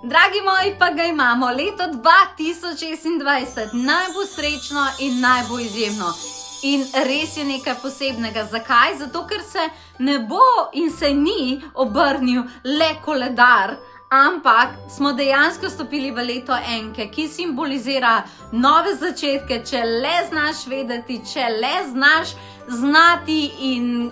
Dragi moji, pa ga imamo, leto 2026, naj bo srečno in naj bo izjemno. In res je nekaj posebnega. Zakaj? Zato, ker se ne bo in se ni obrnil le koledar, ampak smo dejansko stopili v leto enke, ki simbolizira nove začetke, če le znaš vedeti, če le znaš znati in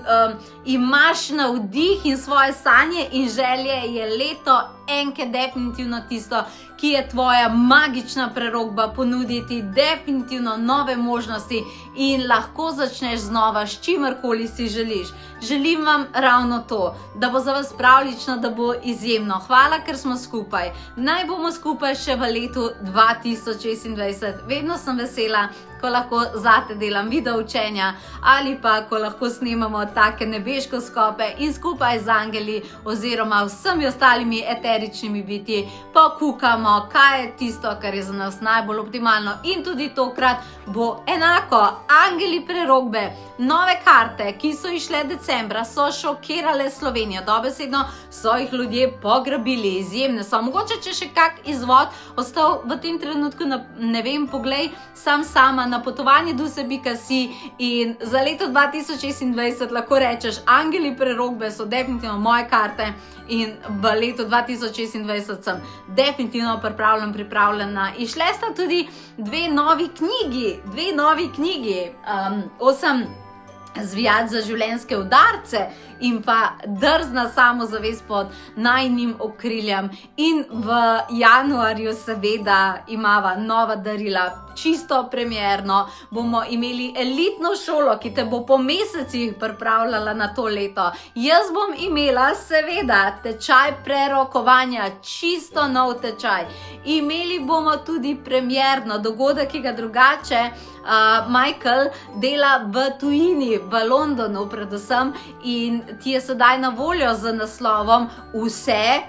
imaš navdih in svoje sanje in želje, je leto enke definitivno tisto, ki je tvoja magična prerokba, ponuditi definitivno nove možnosti in lahko začneš znova s čimerkoli si želiš. Želim vam ravno to, da bo za vas pravlično, da bo izjemno. Hvala, ker smo skupaj. Naj bomo skupaj še v letu 2026. Vedno sem vesela, ko lahko zate delam video učenja ali pa ko lahko snemamo take nebeškoskope in skupaj z angeli oziroma vsemi ostalimi eteričnimi bitji pokukamo, kaj je tisto, kar je za nas najbolj optimalno. In tudi tokrat bo enako. Angeli prerokbe, nove karte, ki so išle decembra, so šokirale Slovenijo. Dobesedno so jih ljudje pograbili, izjemne so. Mogoče, če še kak izvod ostal v tem trenutku, ne vem, poglej, sama na potovanje dusebi.si in za leto 2026 lahko rečeš, angeli prerokbe so definitivno moje karte in v letu 2026 sem definitivno pripravljena. Išle sta tudi dve novi knjigi, 8 zvijat za življenjske udarce in pa drzna samozavest pod najnim okriljem. In v januarju seveda imava nova darila, čisto premierno. Bomo imeli elitno šolo, ki te bo po mesecih pripravljala na to leto. Jaz bom imela seveda tečaj prerokovanja, čisto nov tečaj. Imeli bomo tudi premierno dogodek, ki ga drugače Michael dela v tujini, v Londonu predvsem, in ti je sedaj na voljo z naslovom Vse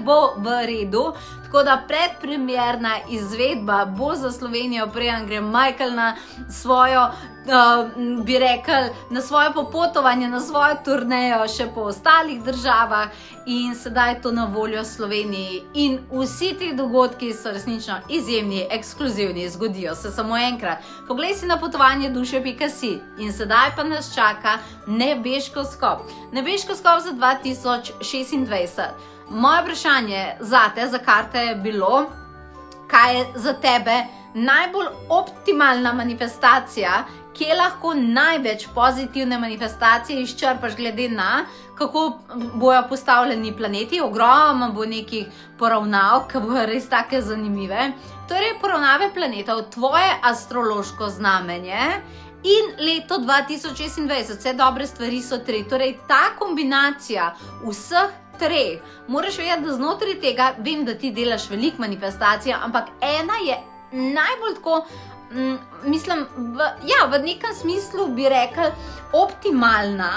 bo v redu. Tako da predpremierna izvedba bo za Slovenijo, preden gre Michael na svojo, bi rekel, na svoje popotovanje, na svojo turnejo še po ostalih državah, in sedaj je to na voljo Sloveniji. In vsi ti dogodki so resnično izjemni, ekskluzivni, zgodijo se samo enkrat. Poglej si na potovanje duše.si in sedaj pa nas čaka nebeškoskop. Nebeškoskop za 2026. Moje vprašanje zate, za karte je bilo, kaj je za tebe najbolj optimalna manifestacija, kje lahko največ pozitivne manifestacije izčrpaš glede na, kako bojo postavljeni planeti. Ogromno bo nekih poravnav, ki bojo res take zanimive. Torej, poravnave planetov, tvoje astrološko znamenje in leto 2026. Vse dobre stvari so 3. Torej, ta kombinacija vseh 3. Moraš vedeti, da znotraj tega, vem, da ti delaš veliko manifestacij, ampak ena je najbolj tako, mislim, v nekem smislu bi rekel optimalna,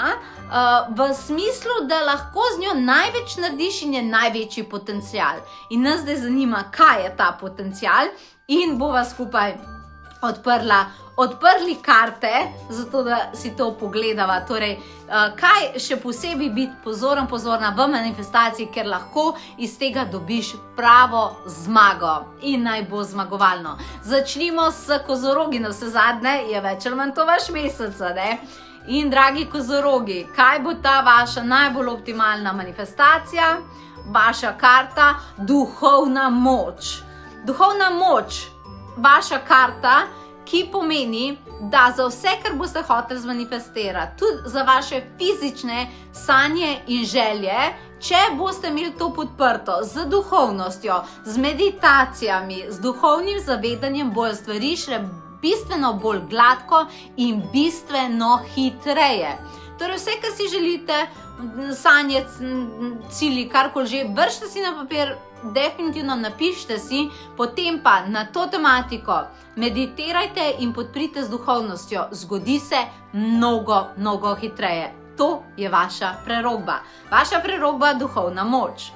v smislu, da lahko z njo največ narediš in je največji potencial. In nas zdaj zanima, kaj je ta potencial, in bova skupaj odprli karte, zato da si to pogledava. Torej, kaj še posebej biti pozorna v manifestaciji, ker lahko iz tega dobiš pravo zmago in naj bo zmagovalno. Začnimo s kozorogi, na vse zadnje je več ali manj to vaš mesec, ne? In dragi kozorogi, kaj bo ta vaša najbolj optimalna manifestacija? Vaša karta, duhovna moč. Duhovna moč, vaša karta, ki pomeni, da za vse, kar boste hoteli zmanifestirati, tudi za vaše fizične sanje in želje, če boste imeli to podprto z duhovnostjo, z meditacijami, z duhovnim zavedanjem, bojo stvari šle bistveno bolj gladko in bistveno hitreje. Torej, vse, kar si želite, sanje, cilji, karkoli že, vršite si na papir, definitivno napišite si, potem pa na to tematiko meditirajte in podprite z duhovnostjo. Zgodi se mnogo hitreje. To je vaša prerokba. Vaša prerokba, duhovna moč.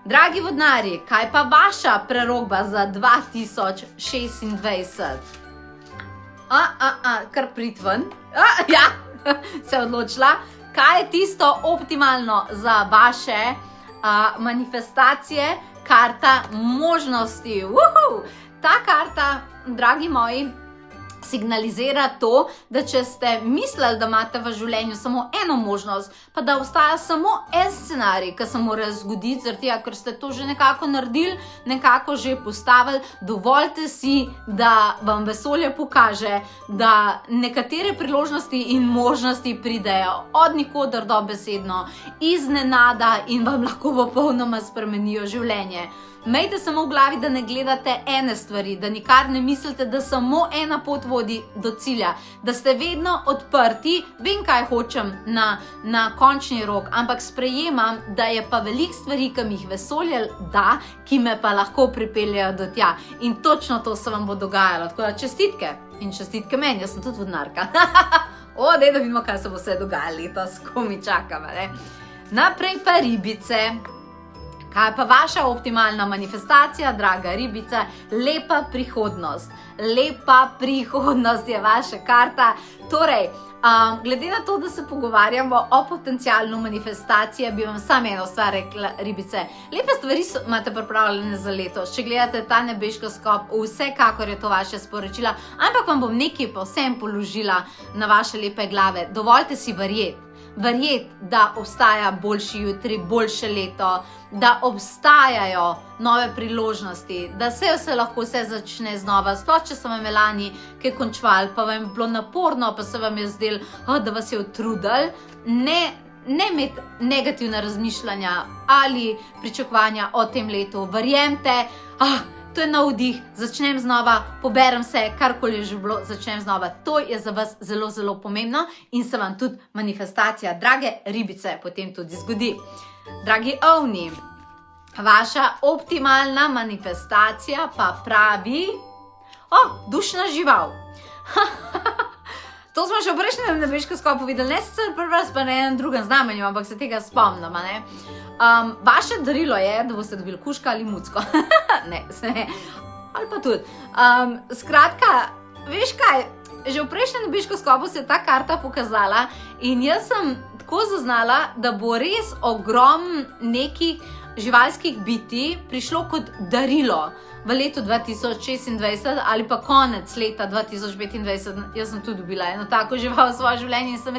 Dragi vodnarji, kaj pa vaša prerokba za 2026? Kar prid ven. Ja, se je odločila. kaj je tisto optimalno za vaše manifestacije? Karta možnosti. Ta karta, dragi moji, signalizira to, da če ste mislili, da imate v življenju samo eno možnost, pa da obstaja samo en scenarij, ki se mora zgoditi, zaradi tega, ker ste to že nekako naredili, nekako že postavili, dovolite si, da vam vesolje pokaže, da nekatere priložnosti in možnosti pridejo od nikoder dobesedno, iznenada in vam lahko popolnoma spremenijo življenje. Imejte samo v glavi, da ne gledate ene stvari, da nikar ne mislite, da samo ena pot vodi do cilja, da ste vedno odprti, vem, kaj hočem na končni rok, ampak sprejemam, da je pa veliko stvari, ki mi jih vesolje da, ki me pa lahko pripeljejo do tja. In točno to se vam bo dogajalo. Tako da čestitke in čestitke meni, jaz sem tudi vodnarka. Daj, da vidimo, kaj se bo vse dogajalo letos, ko mi čakamo. Naprej pa ribice. Kaj pa vaša optimalna manifestacija, draga ribica? Lepa prihodnost. Lepa prihodnost je vaša karta. Torej, glede na to, da se pogovarjamo o potencialno manifestacije, bi vam samo eno stvar rekla, ribice. Lepe stvari imate pripravljene za letos. Če gledate ta nebeškoskop, vsekakor je to vaše sporočila, ampak vam bom nekaj povsem položila na vaše lepe glave. Dovolite si verjeti, da obstaja boljši jutri, boljše leto, da obstajajo nove priložnosti, da se lahko vse začne znova. Sploh, če so vam lani kaj končvali, pa vam je bilo naporno, pa se vam je zdelo, da vas je utrudil, ne imeti negativna razmišljanja ali pričakovanja o tem letu. Verjemite, to je navdih, začnem znova, poberem se, karkoli je že bilo, začnem znova. To je za vas zelo, zelo pomembno in se vam tudi manifestacija, drage ribice, potem tudi zgodi. Dragi ovni, vaša optimalna manifestacija pa pravi, dušna žival. To smo še v prejšnjem nebeškoskopu videli, ne sicer prvi pa na enem drugem znamenju, ampak se tega spomnim, ne? Vaše darilo je, da boste dobili kužka ali mucko. Ne, ali pa tudi. Skratka, veš kaj, že v prejšnjem nebeškoskopu se je ta karta pokazala in jaz sem tako zaznala, da bo res ogromno nekih živalskih bitij prišlo kot darilo v letu 2026 ali pa konec leta 2025. Jaz sem tudi dobila eno tako žival v svoje življenje in sem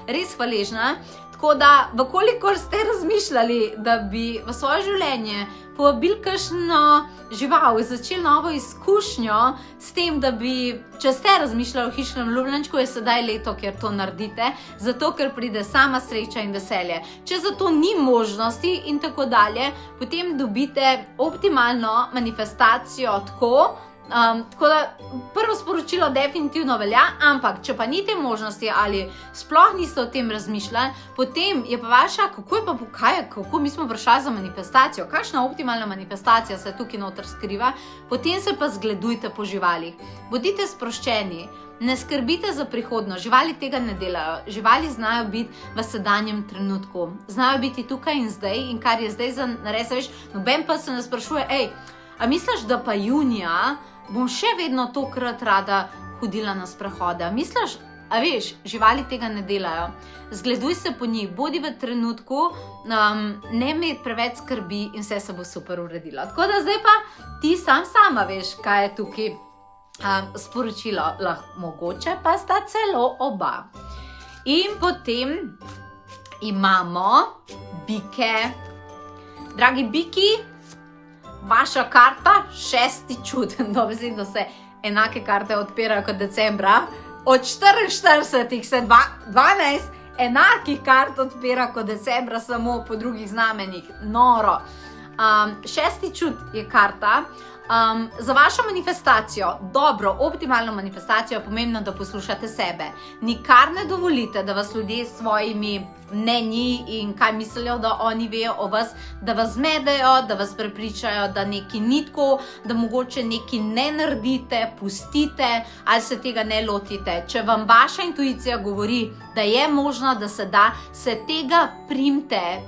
res hvaležna. Tako da, vkolikor ste razmišljali, da bi v svoje življenje povabili kakšno žival, začeli novo izkušnjo s tem, da bi, če ste razmišljali o hišnem ljubljenčku, je sedaj leto, kjer to naredite, zato ker pride sama sreča in veselje. Če za to ni možnosti in tako dalje, potem dobite optimalno manifestacijo tako da prvo sporočilo definitivno velja, ampak če pa ni te možnosti ali sploh niste o tem razmišljali, potem je pa vaša, kako mi smo vprašali za manifestacijo, kakšna optimalna manifestacija se tukaj noter skriva, potem se pa zgledujte po živalih. Bodite sproščeni, ne skrbite za prihodnost, živali tega ne delajo, živali znajo biti v sedanjem trenutku, znajo biti tukaj in zdaj in kar je zdaj za nares, veš, noben pa se ne sprašuje, a misliš, da pa junija bom še vedno tokrat rada hodila na sprehode? Misliš, veš, živali tega ne delajo. Zgleduj se po njih, bodi v trenutku, ne imeti preveč skrbi in vse se bo super uredilo. Tako da zdaj pa ti sama veš, kaj je tukaj sporočilo. Mogoče pa sta celo oba. In potem imamo bike. Dragi biki, vaša karta, 6. čut. Dobesedno se enake karte odpirajo kot decembra. Od 44 se 12 enakih kart odpira kot decembra, samo po drugih znamenjih. Noro. 6. čut je karta. Za vašo manifestacijo, dobro, optimalno manifestacijo je pomembno, da poslušate sebe. Nikar ne dovolite, da vas ljudje s svojimi mnenji in kaj mislijo, da oni vejo o vas, da vas zmedejo, da vas prepričajo, da nekaj ni tako, da mogoče nekaj ne naredite, pustite ali se tega ne lotite. Če vam vaša intuicija govori, da je možno, da se da, se tega primte.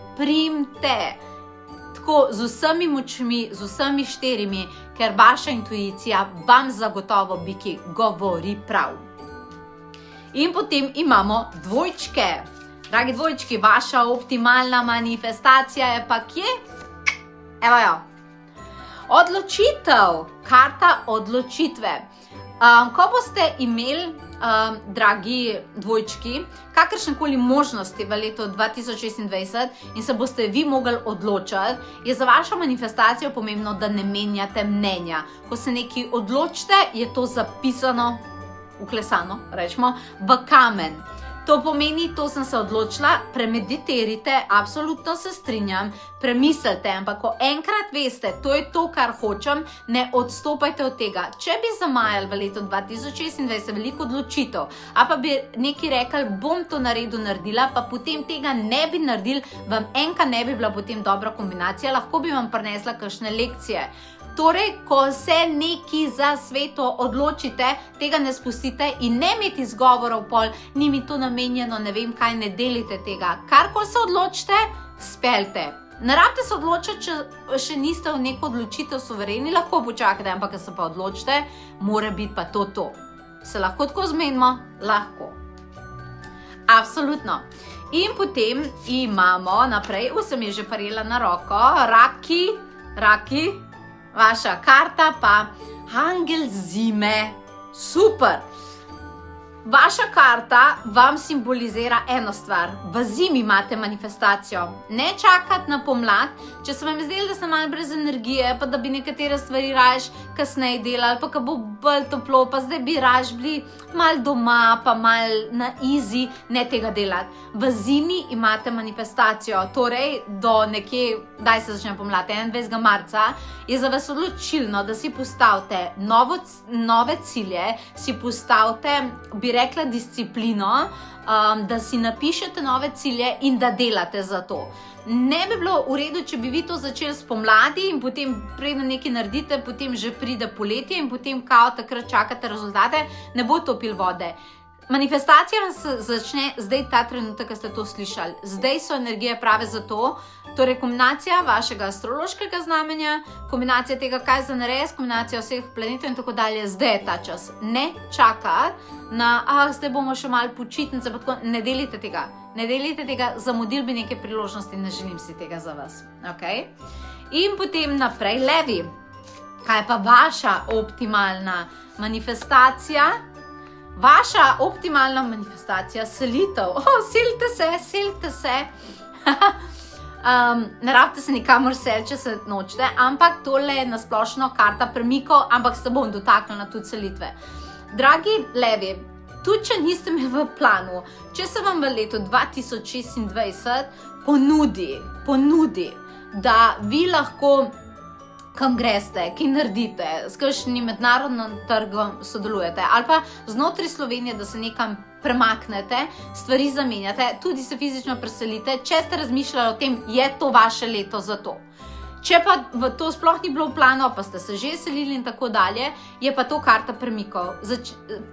Tako z vsemi močmi, z vsemi 4, ker vaša intuicija vam zagotovo biki govori prav. In potem imamo dvojčke. Dragi dvojčki, vaša optimalna manifestacija je pa kje? Evo jo. Odločitev, karta odločitve. Ko boste imeli, dragi dvojčki, kakršnekoli možnosti v letu 2026 in se boste vi mogli odločiti, je za vašo manifestacijo pomembno, da ne menjate mnenja. Ko se nekaj odločite, je to zapisano, uklesano, rečemo, v kamen. To pomeni, to sem se odločila, premeditirajte, absolutno se strinjam, premislite, ampak ko enkrat veste, to je to, kar hočem, ne odstopajte od tega. Če bi zamajali v letu 2026 veliko odločitev, a pa bi neki rekli, bom to naredila, pa potem tega ne bi naredili, vam enka ne bi bila potem dobra kombinacija, lahko bi vam prinesla kakšne lekcije. Torej, ko se neki za sveto odločite, tega ne spustite in ne imeti izgovorov pol, ni mi to namenjeno, ne vem kaj, ne delite tega. Karkoli se odločite, speljte. Ne rabite se odločiti, če še niste v neko odločitev suvereni, lahko počakate, ampak ko se pa odločite, mora biti pa to. Se lahko tako zmenimo? Lahko. Absolutno. In potem imamo naprej, sem je že parila na roko, raki, vaša karta pa angel zime. Super! Vaša karta vam simbolizira eno stvar. V zimi imate manifestacijo. Ne čakati na pomlad, če se vam je zdelo, da ste malo brez energije, pa da bi nekatere stvari raje kasneje delali, pa ko bo bolj toplo, pa zdaj bi raje bili malo doma, pa malo na easy, ne tega delati. V zimi imate manifestacijo, torej do nekje, daj se začne pomlad, 21. marca, je za vas odločilno, da si postavite nove cilje, si postavite, bi rekla, disciplino, da si napišete nove cilje in da delate za to. Ne bi bilo v redu, če bi vi to začeli spomladi in potem preden nekaj naredite, potem že pride poletje in potem kao takrat čakate rezultate, ne bo topil vode. Manifestacija se začne zdaj ta trenutek, ko ste to slišali. Zdaj so energije prave za to, torej kombinacija vašega astrološkega znamenja, kombinacija tega, kaj za narediti, kombinacija vseh planetov in tako dalje, zdaj je ta čas. Ne čakati na, zdaj bomo še malo počitnice, pa tako, ne delite tega. Ne delite tega, zamudili bi neke priložnosti, ne želim si tega za vas. Okay? In potem naprej, levi. Kaj pa vaša optimalna manifestacija? Vaša optimalna manifestacija, selitev. Selite se. Ne rabite se nikamor seliti, če se nočete, ampak tole je nasplošno karta premikov, ampak se bom dotaknila tudi selitve. Dragi levi, tudi če niste imeli v planu, če se vam v letu 2026 ponudi, da vi lahko kam greste, ki naredite, s kakšnim mednarodnim trgom sodelujete, ali pa znotraj Slovenije, da se nekam premaknete, stvari zamenjate, tudi se fizično preselite, če ste razmišljali o tem, je to vaše leto za to. Če pa to sploh ni bilo v planu, pa ste se že selili in tako dalje, je pa to karta premikov.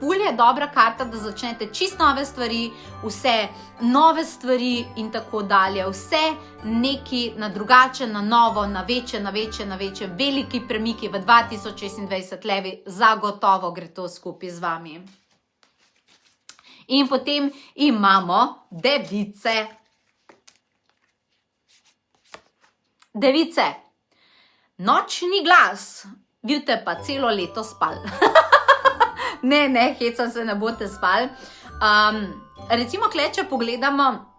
Pulj je dobra karta, da začnete čist nove stvari, vse nove stvari in tako dalje. Vse neki na drugače, na novo, na večje, veliki premiki v 2026 levi, zagotovo gre to skupaj z vami. In potem imamo device. Device, nočni glas, vidite pa celo leto spali. Ne, hecam se, ne boste spali. Recimo, če pogledamo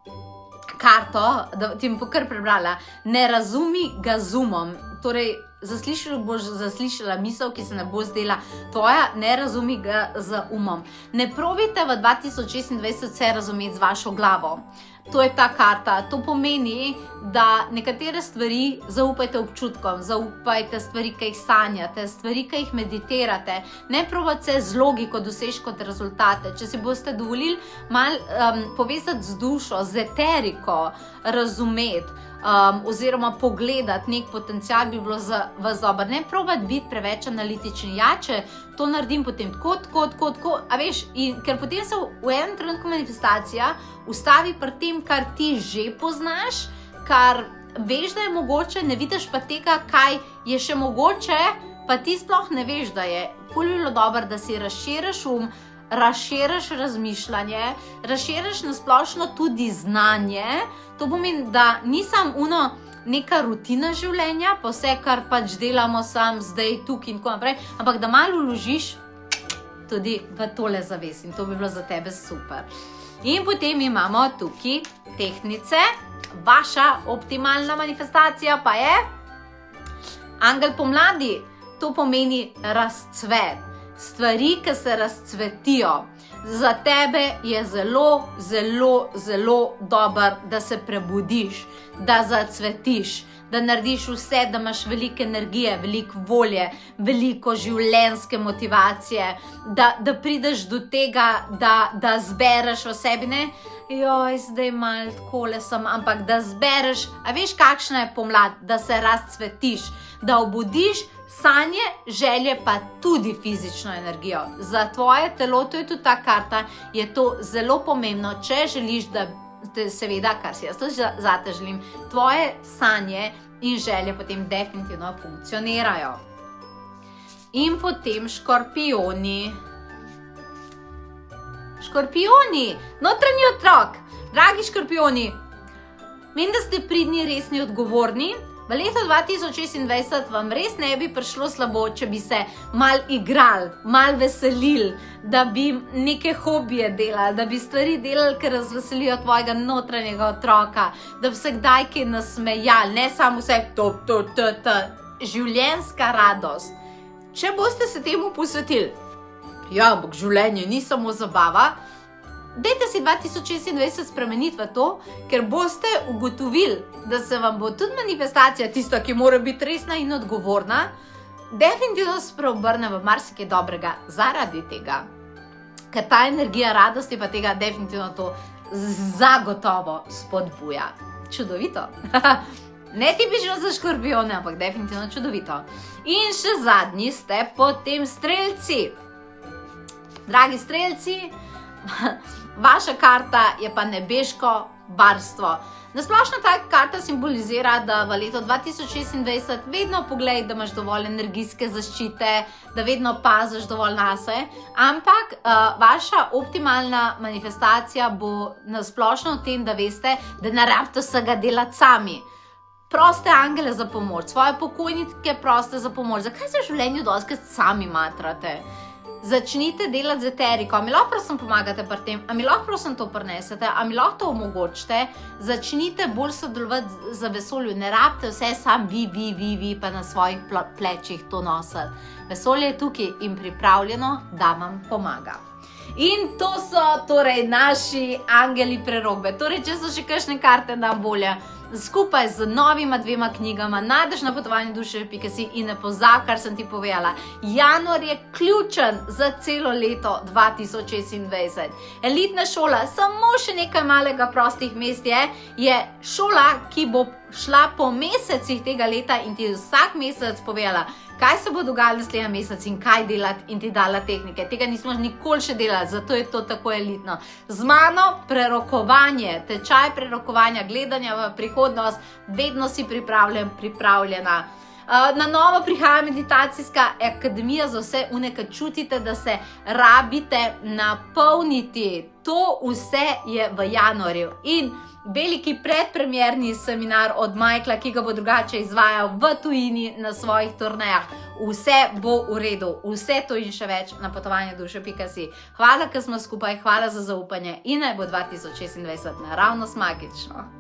karto, da ti bom kar prebrala, ne razumi ga z umom. Torej, boš zaslišala misel, ki se ne bo zdela tvoja, ne razumi ga z umom. Ne probite v 2026 vse razumeti z vašo glavo. To je ta karta. To pomeni, da nekatere stvari zaupajte občutkom, zaupajte stvari, ki jih sanjate, stvari, ki jih meditirate. Ne probate se z logiko doseči kot rezultate. Če si boste dovolili malo povezati z dušo, z eteriko, razumeti, oziroma pogledati nek potencial, bi bilo za vas dobro. Ne probati biti preveč analitični. Ja, če to naredim potem tako, a veš, ker potem se v enem trenutku manifestacija ustavi pri tem, kar ti že poznaš, kar veš, da je mogoče, ne vidiš pa tega, kaj je še mogoče, pa ti sploh ne veš, da je. Ful bi bilo dobro, da si razširiš razširiš razmišljanje, razširiš nasplošno tudi znanje. To pomeni, da ni samo neka rutina življenja, pa vse, kar pač delamo sam zdaj, tukaj in tako naprej, ampak da malo vložiš tudi v tole zavest in to bi bilo za tebe super. In potem imamo tukaj tehtnice. Vaša optimalna manifestacija pa je angel pomladi. To pomeni razcvet. Stvari, ki se razcvetijo. Za tebe je zelo, zelo, zelo dober, da se prebudiš, da zacvetiš, da narediš vse, da imaš veliko energije, veliko volje, veliko življenjske motivacije, da prideš do tega, da zbereš v sebi, ne? Joj, zdaj malo takole sem, ampak da zbereš, a veš, kakšna je pomlad, da se razcvetiš, da obudiš sanje, želje pa tudi fizično energijo. Za tvoje telo, to je tudi ta karta, je to zelo pomembno, če želiš, da seveda, kar si jaz to zate želim, tvoje sanje in želje potem definitivno funkcionirajo. In potem škorpijoni. Škorpijoni, notranji otrok, dragi škorpijoni, menim, da ste pridni, resni, odgovorni. V letu 2026 vam res ne bi prišlo slabo, če bi se mal igrali, mal veselili, da bi neke hobije delali, da bi stvari delali, ki razveselijo tvojega notranjega otroka, da bi se kdaj kaj nasmejali, ne samo vse življenjska radost. Če boste se temu posvetili, ja, ampak življenje ni samo zabava, dajte si 2026 spremeniti v to, ker boste ugotovili, da se vam bo tudi manifestacija, tista, ki mora biti resna in odgovorna, definitivno spreobrne v marsikaj dobrega zaradi tega. Ker ta energija radosti pa tega definitivno to zagotovo spodbuja. Čudovito. Ne tipično za škorpijone, ampak definitivno čudovito. In še zadnji ste potem strelci. Dragi strelci, vaša karta je pa nebeško barstvo. Nasplošno ta karta simbolizira, da v letu 2026 vedno pogledaj, da imaš dovolj energijske zaščite, da vedno paziš dovolj nase, ampak vaša optimalna manifestacija bo nasplošno v tem, da veste, da ne rabite vsega delati sami. Proste angele za pomoč, svoje pokojnike proste za pomoč. Zakaj se v življenju dostikrat sami matrate? Začnite delati z eteriko. A mi lahko prosim pomagate pri tem? A mi lahko prosim to prinesete? A mi lahko to omogočite? Začnite bolj sodelovati za vesolju. Ne rabite vse sam vi pa na svojih plečih to nositi. Vesolje je tukaj in pripravljeno, da vam pomaga. In to so torej naši angeli prerokbe. Torej, če so še kakšne karte na voljo, skupaj z novima 2 knjigama najdeš na potovanjuduše.si in ne pozabi, kar sem ti povedala. Januar je ključen za celo leto 2026. Elitna šola, samo še nekaj malega prostih mest je šola, ki bo šla po mesecih tega leta in ti vsak mesec povedala, kaj se bo dogajalo naslednji mesec in kaj delati in ti dala tehnike. Tega nismo nikoli še delali, zato je to tako elitno. Z mano prerokovanje, tečaj prerokovanja, gledanja v prihodnost, vedno si pripravljena. Na novo prihaja meditacijska akademija za vse ki čutite, da se rabite napolniti. To vse je v januarju in veliki predpremierni seminar od Michaela, ki ga bo drugače izvajal v tujini na svojih turnejah. Vse bo v redu, vse to in še več na potovanjuduše.si. Hvala, ker smo skupaj, hvala za zaupanje in naj bo 2026 naravnost magično.